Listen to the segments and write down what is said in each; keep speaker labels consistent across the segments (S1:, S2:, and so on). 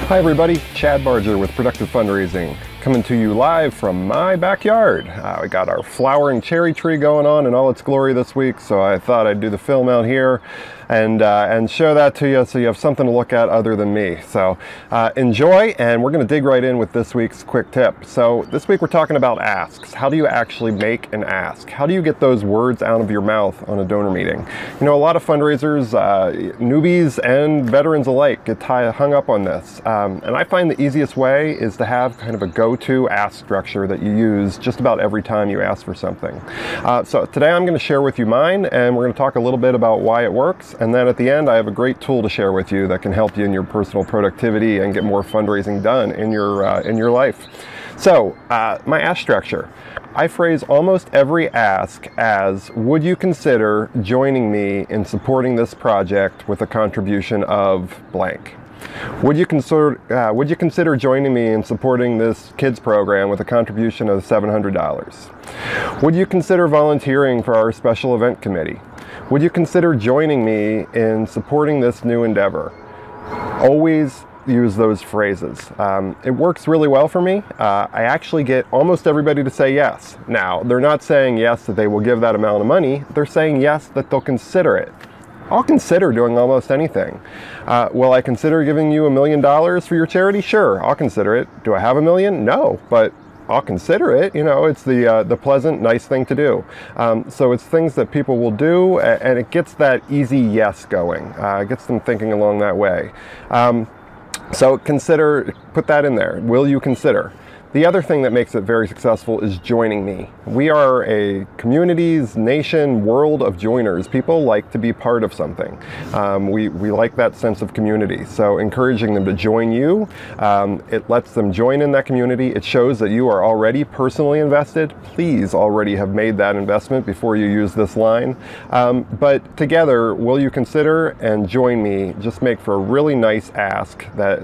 S1: Hi everybody, Chad Barger with Productive Fundraising, coming to you live from my backyard. We got our flowering cherry tree going on in all its glory this week, so I thought I'd do the film out here and show that to you so you have something to look at other than me. So enjoy, and we're going to dig right in with this week's quick tip. So this week we're talking about asks. How do you actually make an ask? How do you get those words out of your mouth on a donor meeting? You know, a lot of fundraisers, newbies and veterans alike, get hung up on this. And I find the easiest way is to have kind of a go-to ask structure that you use just about every time you ask for something. So today I'm going to share with you mine, and we're going to talk a little bit about why it works. And then at the end, I have a great tool to share with you that can help you in your personal productivity and get more fundraising done in your life. So my ask structure. I phrase almost every ask as, would you consider joining me in supporting this project with a contribution of blank? Would you consider joining me in supporting this kids program with a contribution of $700? Would you consider volunteering for our special event committee? Would you consider joining me in supporting this new endeavor? Always use those phrases. It works really well for me. I actually get almost everybody to say yes. Now, they're not saying yes that they will give that amount of money. They're saying yes that they'll consider it. I'll consider doing almost anything. Will I consider giving you $1 million for your charity? Sure, I'll consider it. Do I have $1 million? No, but I'll consider it. You know, it's the pleasant, nice thing to do. So it's things that people will do, and it gets that easy yes going. It gets them thinking along that way. So consider, put that in there. Will you consider? The other thing that makes it very successful is joining me. We are a communities, nation, world of joiners. People like to be part of something. We like that sense of community. So encouraging them to join you, it lets them join in that community. It shows that you are already personally invested. Please already have made that investment before you use this line. But together, will you consider and join me just make for a really nice ask that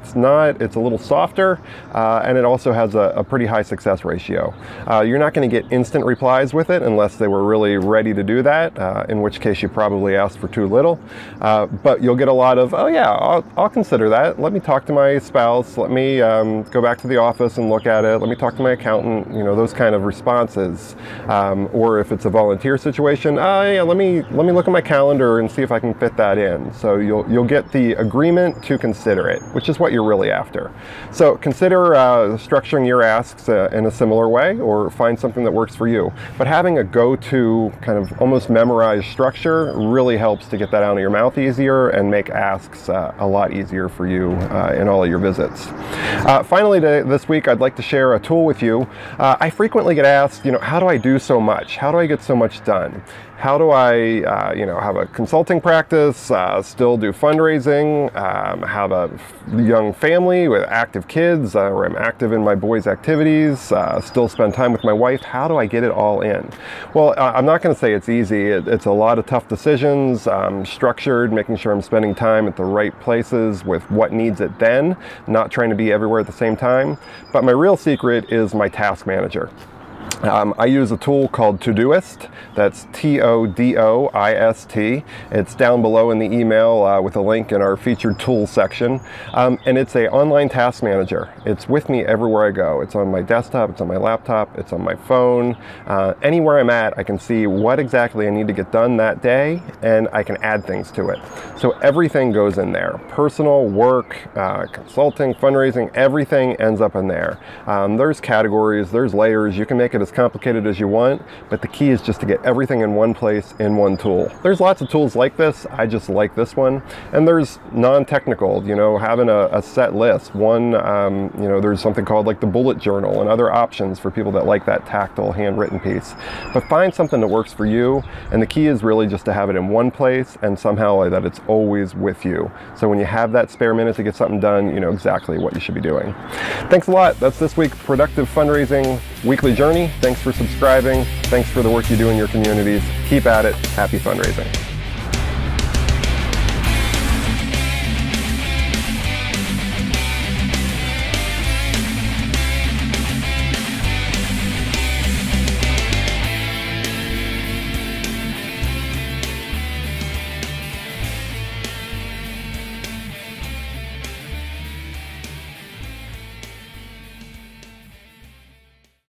S1: it's a little softer, and it also has a pretty high success ratio. You're not going to get instant replies with it unless they were really ready to do that, in which case you probably asked for too little. But you'll get a lot of, oh yeah, I'll consider that. Let me talk to my spouse. Let me go back to the office and look at it. Let me talk to my accountant. You know, those kind of responses. Or if it's a volunteer situation, yeah, let me look at my calendar and see if I can fit that in. So you'll get the agreement to consider it, which is what you're really after. So consider structuring your asks in a similar way, or find something that works for you. But having a go-to kind of almost memorized structure really helps to get that out of your mouth easier and make asks a lot easier for you in all of your visits. Finally, this week, I'd like to share a tool with you. I frequently get asked, you know, how do I do so much? How do I get so much done? How do I, have a consulting practice, still do fundraising, have a young family with active kids, where I'm active in my boys' activities, still spend time with my wife? How do I get it all in? Well, I'm not going to say it's easy. It's a lot of tough decisions, structured, making sure I'm spending time at the right places with what needs it then, not trying to be everywhere at the same time. But my real secret is my task manager. I use a tool called Todoist. That's Todoist. It's down below in the email with a link in our featured tools section. And it's an online task manager. It's with me everywhere I go. It's on my desktop, it's on my laptop, it's on my phone. Anywhere I'm at, I can see what exactly I need to get done that day, and I can add things to it. So everything goes in there. Personal, work, consulting, fundraising, everything ends up in there. There's categories, there's layers. You can make it as complicated as you want, but the key is just to get everything in one place in one tool. There's lots of tools like this. I just like this one. And there's non-technical, you know, having a set list. One, there's something called like the bullet journal and other options for people that like that tactile handwritten piece. But find something that works for you. And the key is really just to have it in one place and somehow that it's always with you. So when you have that spare minute to get something done, you know exactly what you should be doing. Thanks a lot. That's this week's Productive Fundraising Weekly Journey. Thanks for subscribing. Thanks for the work you do in your communities. Keep at it. Happy fundraising.